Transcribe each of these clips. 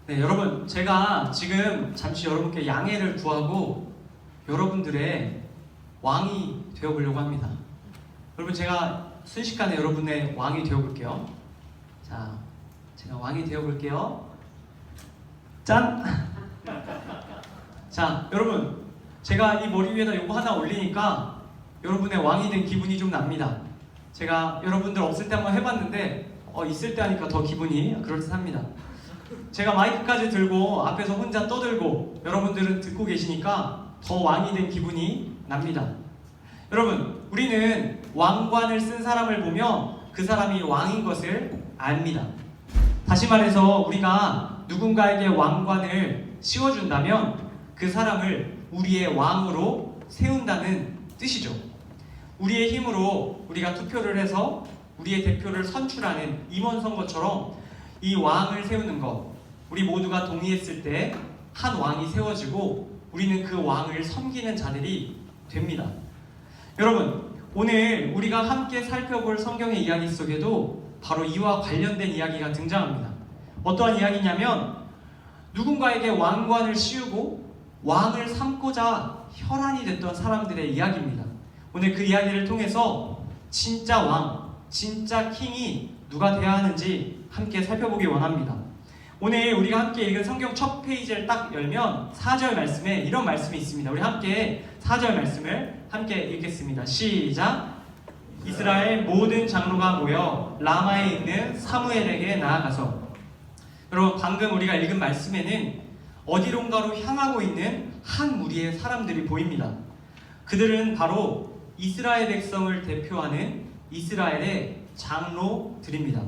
네, 여러분, 제가 지금 잠시 여러분께 양해를 구하고 여러분들의 왕이 되어보려고 합니다. 여러분, 제가 순식간에 여러분의 왕이 되어볼게요. 자, 제가 왕이 되어볼게요. 짠! 자, 여러분, 제가 이 머리 위에다 요거 하나 올리니까 여러분의 왕이 된 기분이 좀 납니다. 제가 여러분들 없을 때 한번 해봤는데 있을 때 하니까 더 기분이 그럴듯합니다. 제가 마이크까지 들고 앞에서 혼자 떠들고 여러분들은 듣고 계시니까 더 왕이 된 기분이 납니다. 여러분, 우리는 왕관을 쓴 사람을 보면 그 사람이 왕인 것을 압니다. 다시 말해서 우리가 누군가에게 왕관을 씌워준다면 그 사람을 우리의 왕으로 세운다는 뜻이죠. 우리의 힘으로 우리가 투표를 해서 우리의 대표를 선출하는 임원 선거처럼 이 왕을 세우는 것, 우리 모두가 동의했을 때 한 왕이 세워지고 우리는 그 왕을 섬기는 자들이 됩니다. 여러분, 오늘 우리가 함께 살펴볼 성경의 이야기 속에도 바로 이와 관련된 이야기가 등장합니다. 어떠한 이야기냐면 누군가에게 왕관을 씌우고 왕을 삼고자 혈안이 됐던 사람들의 이야기입니다. 오늘 그 이야기를 통해서 진짜 왕, 진짜 킹이 누가 되어야 하는지 함께 살펴보기 원합니다. 오늘 우리가 함께 읽은 성경 첫 페이지를 딱 열면 4절 말씀에 이런 말씀이 있습니다. 우리 함께 4절 말씀을 함께 읽겠습니다. 시작! 이스라엘 모든 장로가 모여 라마에 있는 사무엘에게 나아가서. 여러분, 방금 우리가 읽은 말씀에는 어디론가로 향하고 있는 한 무리의 사람들이 보입니다. 그들은 바로 이스라엘 백성을 대표하는 이스라엘의 장로들입니다.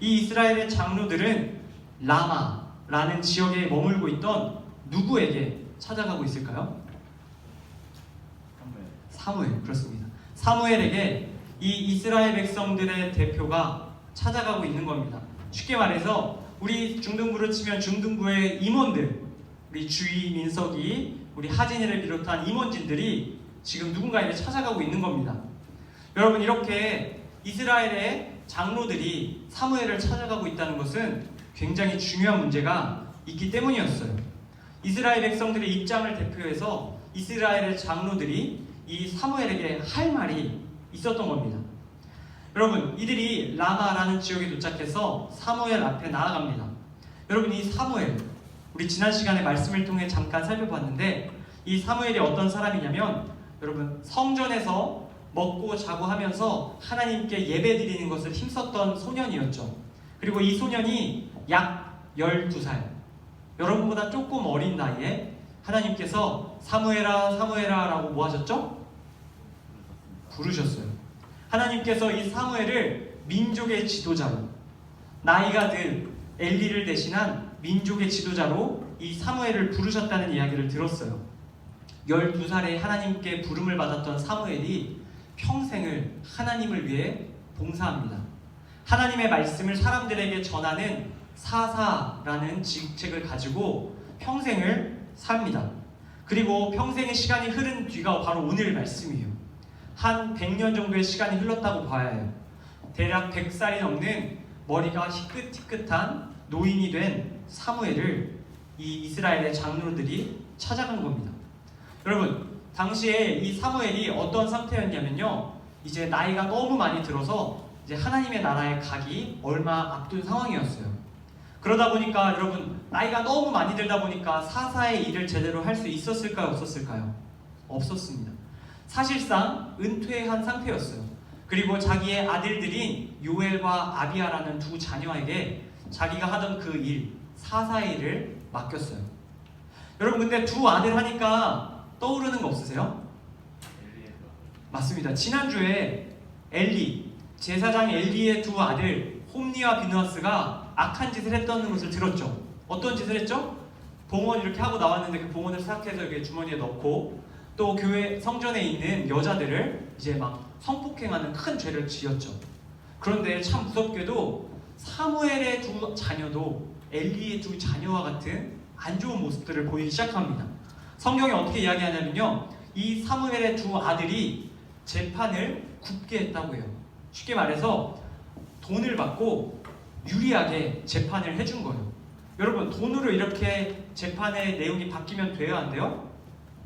이 이스라엘의 장로들은 라마라는 지역에 머물고 있던 누구에게 찾아가고 있을까요? 사무엘, 그렇습니다. 사무엘에게 이 이스라엘 백성들의 대표가 찾아가고 있는 겁니다. 쉽게 말해서 우리 중등부를 치면 중등부의 임원들, 우리 주희, 민석이, 우리 하진이를 비롯한 임원진들이 지금 누군가에게 찾아가고 있는 겁니다. 여러분, 이렇게 이스라엘의 장로들이 사무엘을 찾아가고 있다는 것은 굉장히 중요한 문제가 있기 때문이었어요. 이스라엘 백성들의 입장을 대표해서 이스라엘의 장로들이 이 사무엘에게 할 말이 있었던 겁니다. 여러분, 이들이 라마라는 지역에 도착해서 사무엘 앞에 나아갑니다. 여러분, 이 사무엘, 우리 지난 시간에 말씀을 통해 잠깐 살펴봤는데 이 사무엘이 어떤 사람이냐면 여러분, 성전에서 먹고 자고 하면서 하나님께 예배드리는 것을 힘썼던 소년이었죠. 그리고 이 소년이 약 12살, 여러분보다 조금 어린 나이에 하나님께서 사무엘아 사무엘아 라고 뭐 하셨죠? 부르셨어요. 하나님께서 이 사무엘을 민족의 지도자로, 나이가 든 엘리를 대신한 민족의 지도자로 이 사무엘을 부르셨다는 이야기를 들었어요. 12살에 하나님께 부름을 받았던 사무엘이 평생을 하나님을 위해 봉사합니다. 하나님의 말씀을 사람들에게 전하는 사사라는 직책을 가지고 평생을 삽니다. 그리고 평생의 시간이 흐른 뒤가 바로 오늘 말씀이에요. 한 100년 정도의 시간이 흘렀다고 봐야 해요. 대략 100살이 넘는 머리가 희끗희끗한 노인이 된 사무엘을 이 이스라엘의 장로들이 찾아간 겁니다. 여러분, 당시에 이 사무엘이 어떤 상태였냐면요, 이제 나이가 너무 많이 들어서 이제 하나님의 나라에 가기 얼마 앞둔 상황이었어요. 그러다 보니까 여러분, 나이가 너무 많이 들다 보니까 사사의 일을 제대로 할 수 있었을까요? 없었을까요? 없었습니다. 사실상 은퇴한 상태였어요. 그리고 자기의 아들들인 요엘과 아비야라는 두 자녀에게 자기가 하던 그 일, 사사의 일을 맡겼어요. 여러분, 근데 두 아들 하니까 떠오르는 거 없으세요? 맞습니다. 지난주에 엘리, 제사장 엘리의 두 아들 홈니와 비느하스가 악한 짓을 했다는 것을 들었죠. 어떤 짓을 했죠? 봉헌 이렇게 하고 나왔는데 그 봉헌을 싹 해서 이렇게 주머니에 넣고 또 교회 성전에 있는 여자들을 이제 막 성폭행하는 큰 죄를 지었죠. 그런데 참 무섭게도 사무엘의 두 자녀도 엘리의 두 자녀와 같은 안 좋은 모습들을 보이기 시작합니다. 성경이 어떻게 이야기하냐면요, 이 사무엘의 두 아들이 재판을 굽게 했다고 해요. 쉽게 말해서 돈을 받고 유리하게 재판을 해준 거예요. 여러분, 돈으로 이렇게 재판의 내용이 바뀌면 돼요, 안 돼요?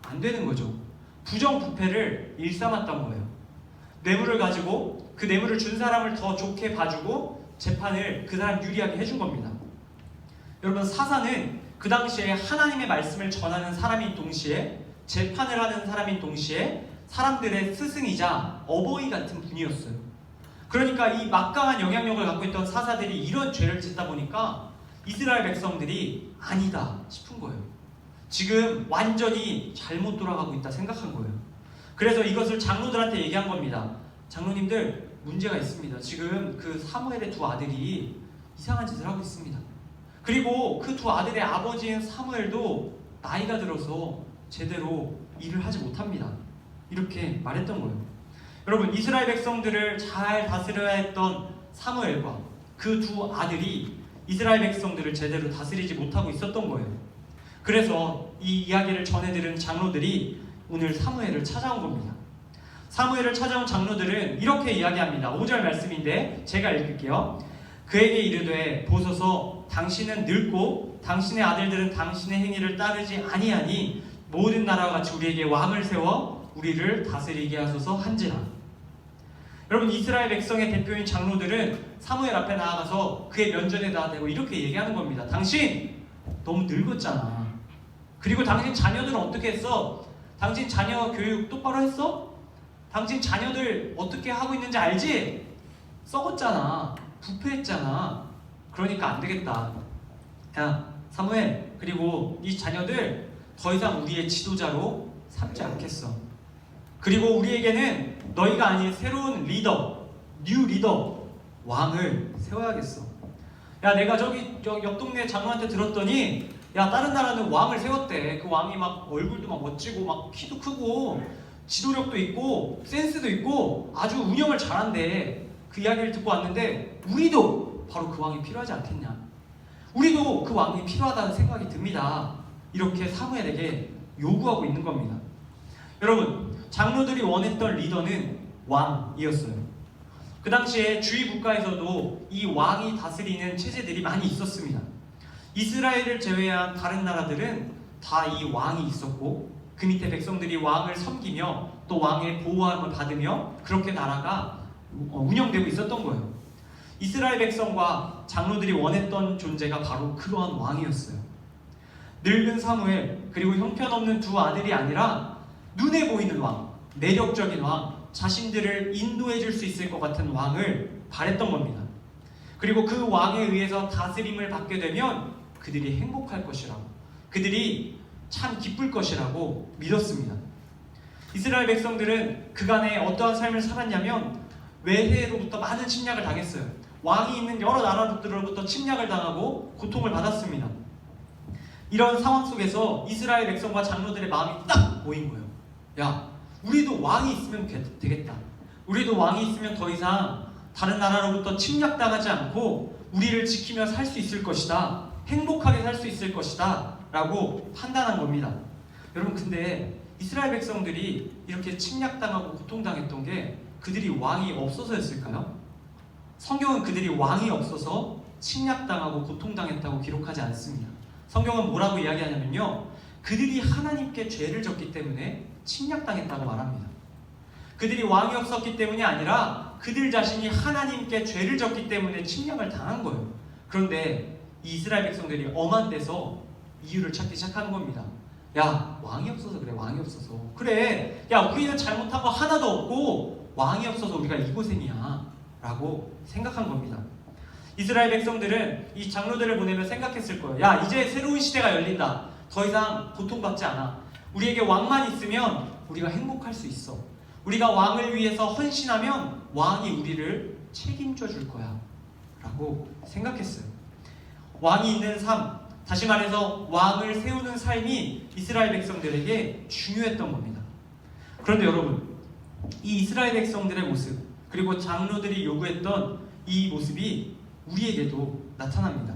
안 되는 거죠. 부정부패를 일삼았던 거예요. 뇌물을 가지고 그 뇌물을 준 사람을 더 좋게 봐주고 재판을 그 사람 유리하게 해준 겁니다. 여러분, 사사는 그 당시에 하나님의 말씀을 전하는 사람인 동시에 재판을 하는 사람인 동시에 사람들의 스승이자 어버이 같은 분이었어요. 그러니까 이 막강한 영향력을 갖고 있던 사사들이 이런 죄를 짓다 보니까 이스라엘 백성들이 아니다 싶은 거예요. 지금 완전히 잘못 돌아가고 있다 생각한 거예요. 그래서 이것을 장로들한테 얘기한 겁니다. 장로님들, 문제가 있습니다. 지금 그 사무엘의 두 아들이 이상한 짓을 하고 있습니다. 그리고 그 두 아들의 아버지인 사무엘도 나이가 들어서 제대로 일을 하지 못합니다. 이렇게 말했던 거예요. 여러분, 이스라엘 백성들을 잘 다스려야 했던 사무엘과 그 두 아들이 이스라엘 백성들을 제대로 다스리지 못하고 있었던 거예요. 그래서 이 이야기를 전해들은 장로들이 오늘 사무엘을 찾아온 겁니다. 사무엘을 찾아온 장로들은 이렇게 이야기합니다. 5절 말씀인데 제가 읽을게요. 그에게 이르되 보소서, 당신은 늙고 당신의 아들들은 당신의 행위를 따르지 아니하니 모든 나라와 같이 우리에게 왕을 세워 우리를 다스리게 하소서 한지라. 여러분, 이스라엘 백성의 대표인 장로들은 사무엘 앞에 나아가서 그의 면전에다 대고 이렇게 얘기하는 겁니다. 당신 너무 늙었잖아. 그리고 당신 자녀들은 어떻게 했어? 당신 자녀 교육 똑바로 했어? 당신 자녀들 어떻게 하고 있는지 알지? 썩었잖아. 부패했잖아. 그러니까 안 되겠다. 야, 사무엘, 그리고 이 자녀들 더 이상 우리의 지도자로 삼지 않겠어. 그리고 우리에게는 너희가 아닌 새로운 리더, 뉴 리더, 왕을 세워야겠어. 야, 내가 저기 옆 동네 장로한테 들었더니 야, 다른 나라는 왕을 세웠대. 그 왕이 막 얼굴도 막 멋지고 막 키도 크고 지도력도 있고 센스도 있고 아주 운영을 잘한대. 그 이야기를 듣고 왔는데 우리도 바로 그 왕이 필요하지 않겠냐. 우리도 그 왕이 필요하다는 생각이 듭니다. 이렇게 사무엘에게 요구하고 있는 겁니다. 여러분, 장로들이 원했던 리더는 왕이었어요. 그 당시에 주위 국가에서도 이 왕이 다스리는 체제들이 많이 있었습니다. 이스라엘을 제외한 다른 나라들은 다 이 왕이 있었고 그 밑에 백성들이 왕을 섬기며 또 왕의 보호함을 받으며 그렇게 나라가 운영되고 있었던 거예요. 이스라엘 백성과 장로들이 원했던 존재가 바로 그러한 왕이었어요. 늙은 사무엘 그리고 형편없는 두 아들이 아니라 눈에 보이는 왕, 매력적인 왕, 자신들을 인도해 줄 수 있을 것 같은 왕을 바랬던 겁니다. 그리고 그 왕에 의해서 다스림을 받게 되면 그들이 행복할 것이라고, 그들이 참 기쁠 것이라고 믿었습니다. 이스라엘 백성들은 그간에 어떠한 삶을 살았냐면 외세로부터 많은 침략을 당했어요. 왕이 있는 여러 나라들로부터 침략을 당하고 고통을 받았습니다. 이런 상황 속에서 이스라엘 백성과 장로들의 마음이 딱 모인 거예요. 야, 우리도 왕이 있으면 되겠다. 우리도 왕이 있으면 더 이상 다른 나라로부터 침략당하지 않고 우리를 지키며 살 수 있을 것이다. 행복하게 살 수 있을 것이다. 라고 판단한 겁니다. 여러분, 근데 이스라엘 백성들이 이렇게 침략당하고 고통당했던 게 그들이 왕이 없어서였을까요? 성경은 그들이 왕이 없어서 침략당하고 고통당했다고 기록하지 않습니다. 성경은 뭐라고 이야기하냐면요, 그들이 하나님께 죄를 졌기 때문에 침략당했다고 말합니다. 그들이 왕이 없었기 때문이 아니라 그들 자신이 하나님께 죄를 졌기 때문에 침략을 당한 거예요. 그런데 이 이스라엘 백성들이 엄한 데서 이유를 찾기 시작하는 겁니다. 야, 왕이 없어서 그래. 왕이 없어서 그래. 야, 우리는 잘못한 거 하나도 없고 왕이 없어서 우리가 이 고생이야 라고 생각한 겁니다. 이스라엘 백성들은 이 장로들을 보내며 생각했을 거예요. 야, 이제 새로운 시대가 열린다. 더 이상 고통받지 않아. 우리에게 왕만 있으면 우리가 행복할 수 있어. 우리가 왕을 위해서 헌신하면 왕이 우리를 책임져 줄 거야 라고 생각했어요. 왕이 있는 삶, 다시 말해서 왕을 세우는 삶이 이스라엘 백성들에게 중요했던 겁니다. 그런데 여러분, 이 이스라엘 백성들의 모습, 그리고 장로들이 요구했던 이 모습이 우리에게도 나타납니다.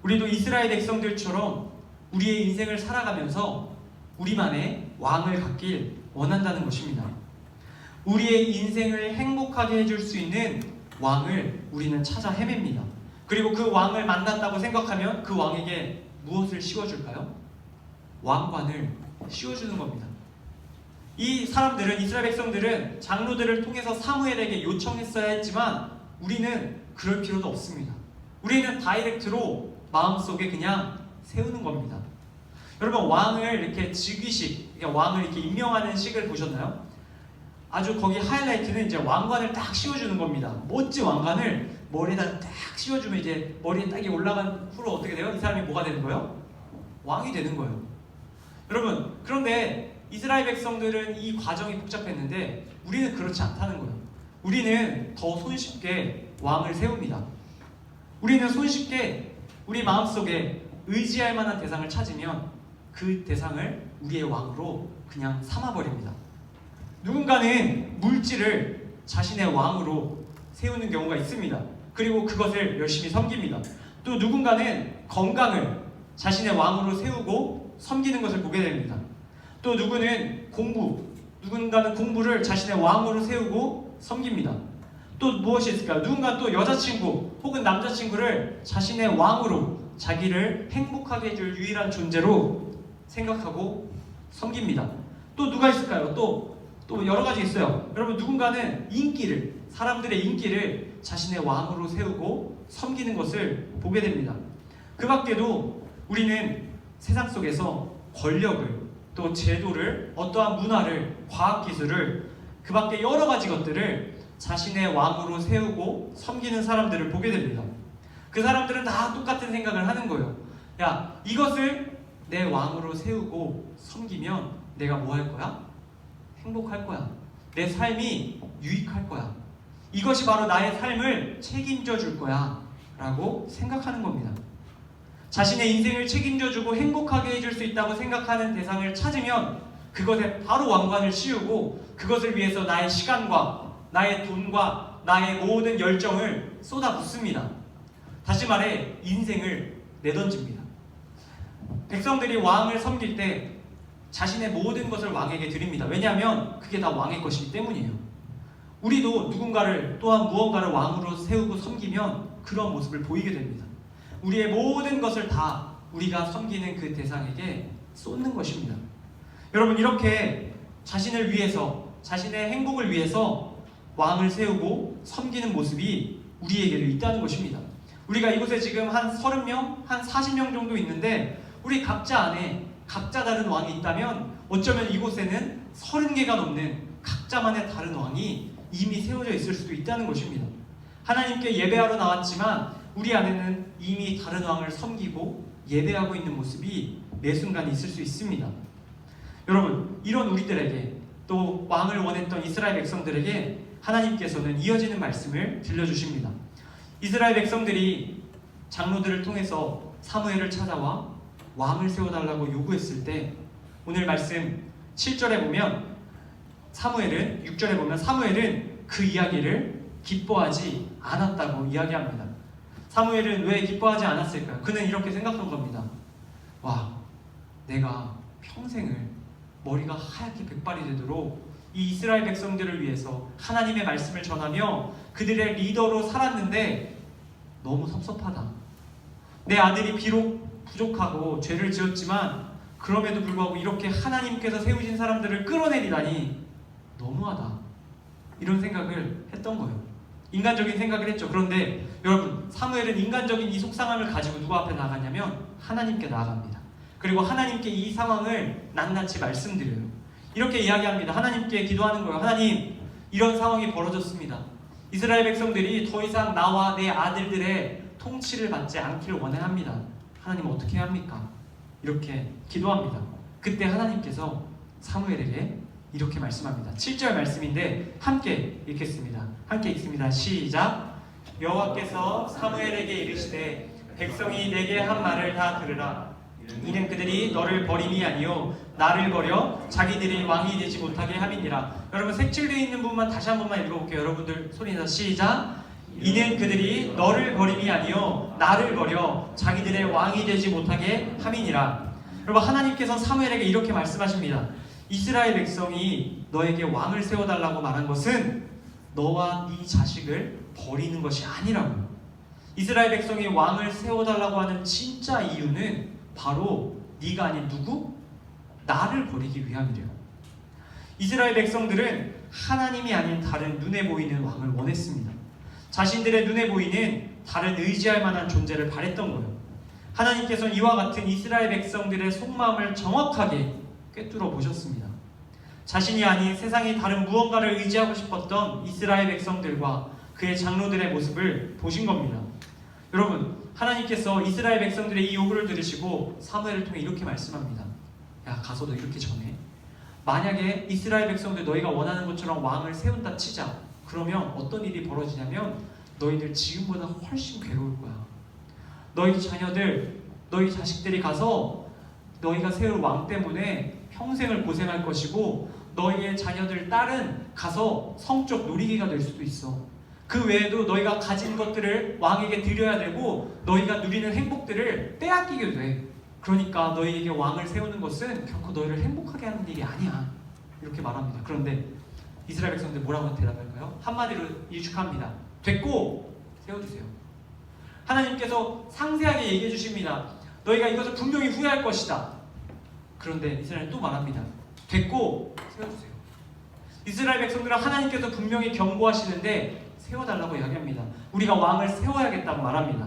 우리도 이스라엘 백성들처럼 우리의 인생을 살아가면서 우리만의 왕을 갖길 원한다는 것입니다. 우리의 인생을 행복하게 해줄 수 있는 왕을 우리는 찾아 헤맵니다. 그리고 그 왕을 만났다고 생각하면 그 왕에게 무엇을 씌워줄까요? 왕관을 씌워주는 겁니다. 이 사람들은, 이스라엘 백성들은 장로들을 통해서 사무엘에게 요청했어야 했지만 우리는 그럴 필요도 없습니다. 우리는 다이렉트로 마음속에 그냥 세우는 겁니다. 여러분, 왕을 이렇게 즉위식, 그러니까 왕을 이렇게 임명하는 식을 보셨나요? 아주 거기 하이라이트는 이제 왕관을 딱 씌워주는 겁니다. 멋진 왕관을 머리에다 딱 씌워주면 이제 머리에 딱이 올라간 후로 어떻게 돼요? 이 사람이 뭐가 되는 거예요? 왕이 되는 거예요. 여러분, 그런데 이스라엘 백성들은 이 과정이 복잡했는데 우리는 그렇지 않다는 거예요. 우리는 더 손쉽게 왕을 세웁니다. 우리는 손쉽게 우리 마음속에 의지할 만한 대상을 찾으면 그 대상을 우리의 왕으로 그냥 삼아버립니다. 누군가는 물질을 자신의 왕으로 세우는 경우가 있습니다. 그리고 그것을 열심히 섬깁니다. 또 누군가는 건강을 자신의 왕으로 세우고 섬기는 것을 보게 됩니다. 또 누구는 누군가는 공부를 자신의 왕으로 세우고 섬깁니다. 또 무엇이 있을까요? 누군가 또 여자친구 혹은 남자친구를 자신의 왕으로, 자기를 행복하게 해줄 유일한 존재로 생각하고 섬깁니다. 또 누가 있을까요? 또 여러 가지 있어요. 여러분, 누군가는 사람들의 인기를 자신의 왕으로 세우고 섬기는 것을 보게 됩니다. 그 밖에도 우리는 세상 속에서 권력을, 또 제도를, 어떠한 문화를, 과학기술을, 그 밖에 여러 가지 것들을 자신의 왕으로 세우고 섬기는 사람들을 보게 됩니다. 그 사람들은 다 똑같은 생각을 하는 거예요. 야, 이것을 내 왕으로 세우고 섬기면 내가 뭐 할 거야? 행복할 거야. 내 삶이 유익할 거야. 이것이 바로 나의 삶을 책임져 줄 거야 라고 생각하는 겁니다. 자신의 인생을 책임져주고 행복하게 해줄 수 있다고 생각하는 대상을 찾으면 그것에 바로 왕관을 씌우고 그것을 위해서 나의 시간과 나의 돈과 나의 모든 열정을 쏟아붓습니다. 다시 말해 인생을 내던집니다. 백성들이 왕을 섬길 때 자신의 모든 것을 왕에게 드립니다. 왜냐하면 그게 다 왕의 것이기 때문이에요. 우리도 누군가를, 또한 무언가를 왕으로 세우고 섬기면 그런 모습을 보이게 됩니다. 우리의 모든 것을 다 우리가 섬기는 그 대상에게 쏟는 것입니다. 여러분, 이렇게 자신을 위해서, 자신의 행복을 위해서 왕을 세우고 섬기는 모습이 우리에게도 있다는 것입니다. 우리가 이곳에 지금 한 30명, 한 40명 정도 있는데 우리 각자 안에 각자 다른 왕이 있다면 어쩌면 이곳에는 30개가 넘는 각자만의 다른 왕이 이미 세워져 있을 수도 있다는 것입니다. 하나님께 예배하러 나왔지만 우리 안에는 이미 다른 왕을 섬기고 예배하고 있는 모습이 매 순간 있을 수 있습니다. 여러분, 이런 우리들에게, 또 왕을 원했던 이스라엘 백성들에게 하나님께서는 이어지는 말씀을 들려주십니다. 이스라엘 백성들이 장로들을 통해서 사무엘을 찾아와 왕을 세워달라고 요구했을 때 오늘 말씀 7절에 보면 6절에 보면 사무엘은 그 이야기를 기뻐하지 않았다고 이야기합니다. 사무엘은 왜 기뻐하지 않았을까요? 그는 이렇게 생각한 겁니다. 와, 내가 평생을 머리가 하얗게 백발이 되도록 이 이스라엘 백성들을 위해서 하나님의 말씀을 전하며 그들의 리더로 살았는데 너무 섭섭하다. 내 아들이 비록 부족하고 죄를 지었지만 그럼에도 불구하고 이렇게 하나님께서 세우신 사람들을 끌어내리다니 너무하다. 이런 생각을 했던 거예요. 인간적인 생각을 했죠. 그런데 여러분, 사무엘은 인간적인 이 속상함을 가지고 누구 앞에 나아가냐면 하나님께 나아갑니다. 그리고 하나님께 이 상황을 낱낱이 말씀드려요. 이렇게 이야기합니다. 하나님께 기도하는 거예요. 하나님, 이런 상황이 벌어졌습니다. 이스라엘 백성들이 더 이상 나와 내 아들들의 통치를 받지 않기를 원합니다. 하나님, 어떻게 해야 합니까? 이렇게 기도합니다. 그때 하나님께서 사무엘에게 이렇게 말씀합니다. 7절 말씀인데 함께 읽겠습니다. 함께 읽습니다. 시작. 여호와께서 사무엘에게 이르시되 백성이 내게 한 말을 다 들으라. 이는 그들이 너를 버림이 아니요 나를 버려 자기들이 왕이 되지 못하게 함이니라. 여러분, 색칠되어 있는 부분만 다시 한 번만 읽어볼게요. 여러분들 소리내서 시작. 이는 그들이 너를 버림이 아니요 나를 버려 자기들의 왕이 되지 못하게 함이니라. 여러분, 하나님께서 사무엘에게 이렇게 말씀하십니다. 이스라엘 백성이 너에게 왕을 세워달라고 말한 것은 너와 네 자식을 버리는 것이 아니라고요. 이스라엘 백성이 왕을 세워달라고 하는 진짜 이유는 바로 네가 아닌 누구? 나를 버리기 위함이래요. 이스라엘 백성들은 하나님이 아닌 다른 눈에 보이는 왕을 원했습니다. 자신들의 눈에 보이는 다른 의지할 만한 존재를 바랬던 거예요. 하나님께서는 이와 같은 이스라엘 백성들의 속마음을 정확하게 꿰뚫어 보셨습니다. 자신이 아닌 세상의 다른 무언가를 의지하고 싶었던 이스라엘 백성들과 그의 장로들의 모습을 보신 겁니다. 여러분, 하나님께서 이스라엘 백성들의 이 요구를 들으시고 사무엘을 통해 이렇게 말씀합니다. 야, 가서 너 이렇게 전해. 만약에 이스라엘 백성들 너희가 원하는 것처럼 왕을 세운다 치자. 그러면 어떤 일이 벌어지냐면 너희들 지금보다 훨씬 괴로울 거야. 너희 자녀들, 너희 자식들이 가서 너희가 세울 왕 때문에 평생을 고생할 것이고 너희의 자녀들, 딸은 가서 성적 놀이기가 될 수도 있어. 그 외에도 너희가 가진 것들을 왕에게 드려야 되고 너희가 누리는 행복들을 빼앗기게 돼. 그러니까 너희에게 왕을 세우는 것은 결코 너희를 행복하게 하는 일이 아니야. 이렇게 말합니다. 그런데 이스라엘 백성들 뭐라고 대답할까요? 한마디로 일축합니다. 됐고 세워주세요. 하나님께서 상세하게 얘기해 주십니다. 너희가 이것을 분명히 후회할 것이다. 그런데 이스라엘은 또 말합니다. 됐고 세워주세요. 이스라엘 백성들은 하나님께서 분명히 경고하시는데 세워달라고 이야기합니다. 우리가 왕을 세워야겠다고 말합니다.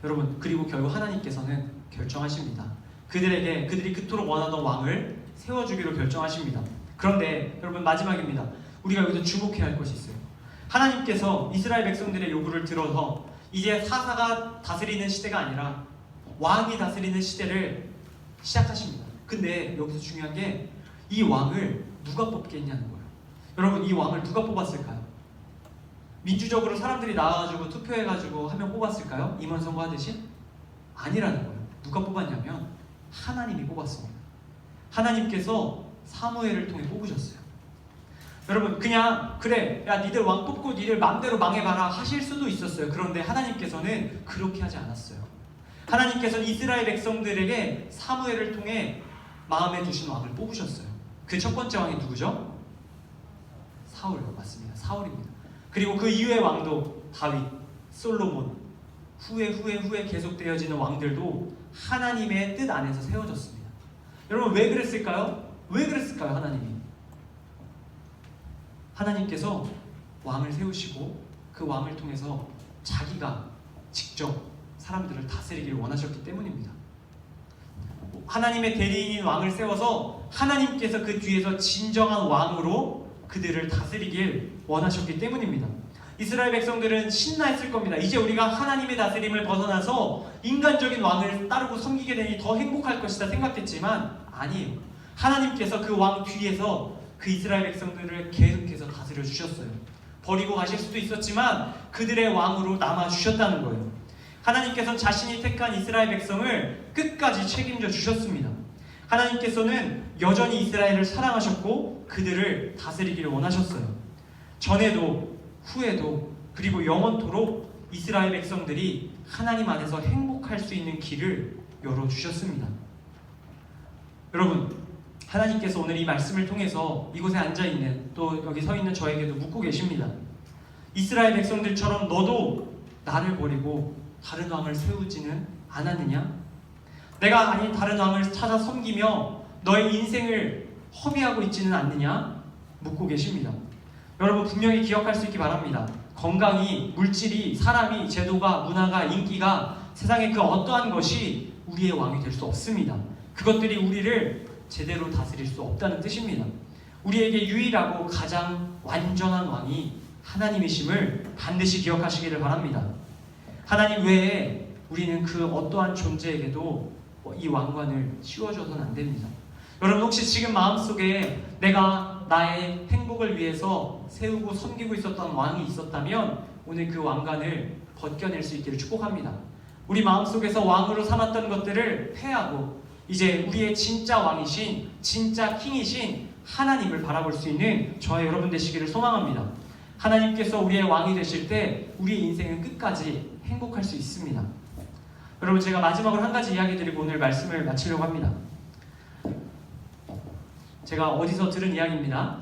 여러분, 그리고 결국 하나님께서는 결정하십니다. 그들이 그토록 원하던 왕을 세워주기로 결정하십니다. 그런데 여러분, 마지막입니다. 우리가 여기서 주목해야 할 것이 있어요. 하나님께서 이스라엘 백성들의 요구를 들어서 이제 사사가 다스리는 시대가 아니라 왕이 다스리는 시대를 시작하십니다. 근데 여기서 중요한 게 이 왕을 누가 뽑겠냐는 거예요. 여러분, 이 왕을 누가 뽑았을까요? 민주적으로 사람들이 나와가지고 투표해가지고 한 명 뽑았을까요? 임원 선거하듯이? 아니라는 거예요. 누가 뽑았냐면 하나님이 뽑았습니다. 하나님께서 사무엘을 통해 뽑으셨어요. 여러분, 그냥 그래, 야 니들 왕 뽑고 니들 마음대로 망해봐라 하실 수도 있었어요. 그런데 하나님께서는 그렇게 하지 않았어요. 하나님께서는 이스라엘 백성들에게 사무엘을 통해 마음에 두신 왕을 뽑으셨어요. 그 첫 번째 왕이 누구죠? 사울, 맞습니다. 사울입니다. 그리고 그 이후의 왕도 다윗, 솔로몬, 후에 계속되어지는 왕들도 하나님의 뜻 안에서 세워졌습니다. 여러분, 왜 그랬을까요? 왜 그랬을까요? 하나님께서 왕을 세우시고 그 왕을 통해서 자기가 직접 사람들을 다스리기를 원하셨기 때문입니다. 하나님의 대리인인 왕을 세워서 하나님께서 그 뒤에서 진정한 왕으로 그들을 다스리길 원하셨기 때문입니다. 이스라엘 백성들은 신나했을 겁니다. 이제 우리가 하나님의 다스림을 벗어나서 인간적인 왕을 따르고 섬기게 되니 더 행복할 것이다 생각했지만 아니에요. 하나님께서 그 왕 뒤에서 그 이스라엘 백성들을 계속해서 다스려 주셨어요. 버리고 가실 수도 있었지만 그들의 왕으로 남아 주셨다는 거예요. 하나님께서는 자신이 택한 이스라엘 백성을 끝까지 책임져 주셨습니다. 하나님께서는 여전히 이스라엘을 사랑하셨고 그들을 다스리기를 원하셨어요. 전에도 후에도 그리고 영원토록 이스라엘 백성들이 하나님 안에서 행복할 수 있는 길을 열어주셨습니다. 여러분, 하나님께서 오늘 이 말씀을 통해서 이곳에 앉아있는 또 여기 서 있는 저에게도 묻고 계십니다. 이스라엘 백성들처럼 너도 나를 버리고 다른 왕을 세우지는 않았느냐? 내가 아닌 다른 왕을 찾아 섬기며 너의 인생을 허비하고 있지는 않느냐? 묻고 계십니다. 여러분, 분명히 기억할 수 있기 바랍니다. 건강이, 물질이, 사람이, 제도가, 문화가, 인기가, 세상의 그 어떠한 것이 우리의 왕이 될 수 없습니다. 그것들이 우리를 제대로 다스릴 수 없다는 뜻입니다. 우리에게 유일하고 가장 완전한 왕이 하나님이심을 반드시 기억하시기를 바랍니다. 하나님 외에 우리는 그 어떠한 존재에게도 이 왕관을 씌워줘서는 안 됩니다. 여러분, 혹시 지금 마음속에 내가 나의 행복을 위해서 세우고 섬기고 있었던 왕이 있었다면 오늘 그 왕관을 벗겨낼 수 있기를 축복합니다. 우리 마음속에서 왕으로 삼았던 것들을 패하고 이제 우리의 진짜 왕이신, 진짜 킹이신 하나님을 바라볼 수 있는 저와 여러분 되시기를 소망합니다. 하나님께서 우리의 왕이 되실 때 우리의 인생은 끝까지 행복할 수 있습니다. 여러분, 제가 마지막으로 한 가지 이야기 드리고 오늘 말씀을 마치려고 합니다. 제가 어디서 들은 이야기입니다.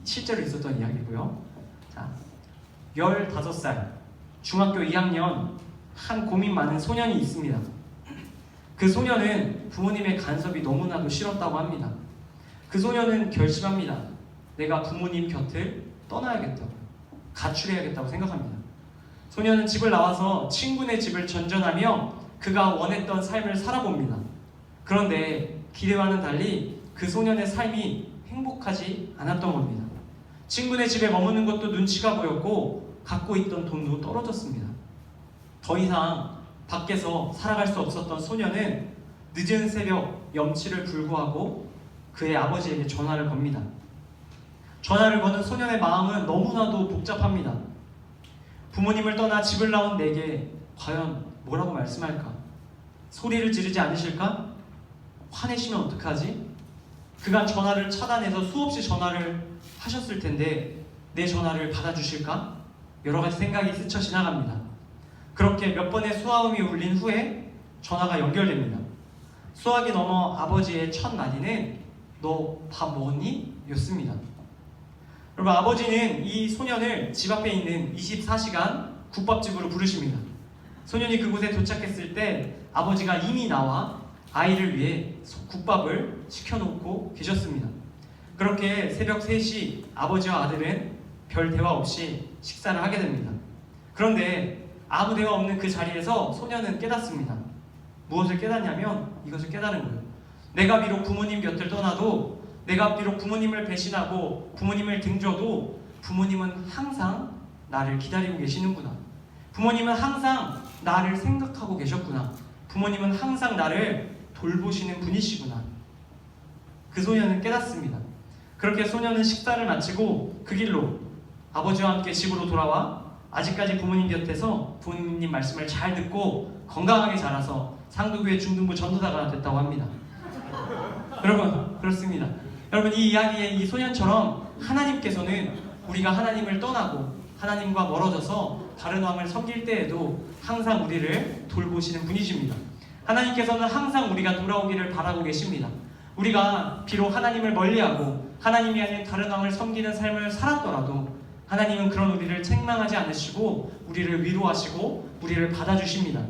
실제로 있었던 이야기고요. 자, 15살 중학교 2학년 한 고민 많은 소년이 있습니다. 그 소년은 부모님의 간섭이 너무나도 싫었다고 합니다. 그 소년은 결심합니다. 내가 부모님 곁을 떠나야겠다고, 가출해야겠다고 생각합니다. 소년은 집을 나와서 친구네 집을 전전하며 그가 원했던 삶을 살아봅니다. 그런데 기대와는 달리 그 소년의 삶이 행복하지 않았던 겁니다. 친구네 집에 머무는 것도 눈치가 보였고 갖고 있던 돈도 떨어졌습니다. 더 이상 밖에서 살아갈 수 없었던 소년은 늦은 새벽 염치를 불구하고 그의 아버지에게 전화를 겁니다. 전화를 거는 소년의 마음은 너무나도 복잡합니다. 부모님을 떠나 집을 나온 내게 과연 뭐라고 말씀할까? 소리를 지르지 않으실까? 화내시면 어떡하지? 그간 전화를 차단해서 수없이 전화를 하셨을 텐데 내 전화를 받아주실까? 여러 가지 생각이 스쳐 지나갑니다. 그렇게 몇 번의 수화음이 울린 후에 전화가 연결됩니다. 수화기 넘어 아버지의 첫 마디는 너 밥 먹었니? 였습니다. 여러분, 아버지는 이 소년을 집 앞에 있는 24시간 국밥집으로 부르십니다. 소년이 그곳에 도착했을 때 아버지가 이미 나와 아이를 위해 국밥을 시켜놓고 계셨습니다. 그렇게 새벽 3시 아버지와 아들은 별 대화 없이 식사를 하게 됩니다. 그런데 아무 대화 없는 그 자리에서 소년은 깨닫습니다. 무엇을 깨닫냐면 이것을 깨달은 거예요. 내가 비록 부모님 곁을 떠나도, 내가 비록 부모님을 배신하고 부모님을 등져도 부모님은 항상 나를 기다리고 계시는구나. 부모님은 항상 나를 생각하고 계셨구나. 부모님은 항상 나를 돌보시는 분이시구나. 그 소년은 깨닫습니다. 그렇게 소년은 식사를 마치고 그 길로 아버지와 함께 집으로 돌아와 아직까지 부모님 곁에서 부모님 말씀을 잘 듣고 건강하게 자라서 상도교회 중등부 전도사가 됐다고 합니다. 여러분, 그렇습니다. 여러분, 이 이야기의 이 소년처럼 하나님께서는 우리가 하나님을 떠나고 하나님과 멀어져서 다른 왕을 섬길 때에도 항상 우리를 돌보시는 분이십니다. 하나님께서는 항상 우리가 돌아오기를 바라고 계십니다. 우리가 비록 하나님을 멀리하고 하나님이 아닌 다른 왕을 섬기는 삶을 살았더라도 하나님은 그런 우리를 책망하지 않으시고 우리를 위로하시고 우리를 받아주십니다.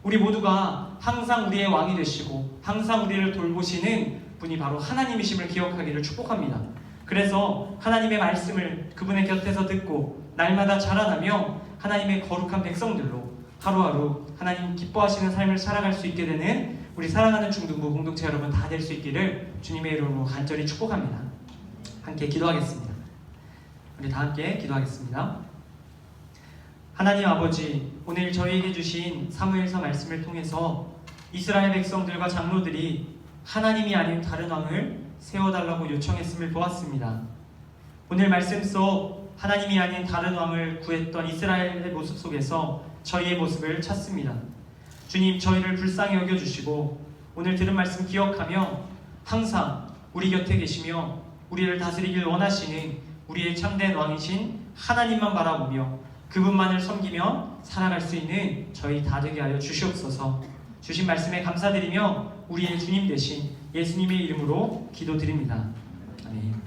우리 모두가 항상 우리의 왕이 되시고 항상 우리를 돌보시는 분이 바로 하나님이심을 기억하기를 축복합니다. 그래서 하나님의 말씀을 그분의 곁에서 듣고 날마다 자라나며 하나님의 거룩한 백성들로 하루하루 하나님 기뻐하시는 삶을 살아갈 수 있게 되는 우리 사랑하는 중등부 공동체 여러분 다 될 수 있기를 주님의 이름으로 간절히 축복합니다. 함께 기도하겠습니다. 우리 다 함께 기도하겠습니다. 하나님 아버지, 오늘 저희에게 주신 사무엘서 말씀을 통해서 이스라엘 백성들과 장로들이 하나님이 아닌 다른 왕을 세워달라고 요청했음을 보았습니다. 오늘 말씀 속 하나님이 아닌 다른 왕을 구했던 이스라엘의 모습 속에서 저희의 모습을 찾습니다. 주님, 저희를 불쌍히 여겨주시고 오늘 들은 말씀 기억하며 항상 우리 곁에 계시며 우리를 다스리길 원하시는 우리의 참된 왕이신 하나님만 바라보며 그분만을 섬기며 살아갈 수 있는 저희 다 되게 하여 주시옵소서. 주신 말씀에 감사드리며 우리의 주님 되신 예수님의 이름으로 기도드립니다. 아멘.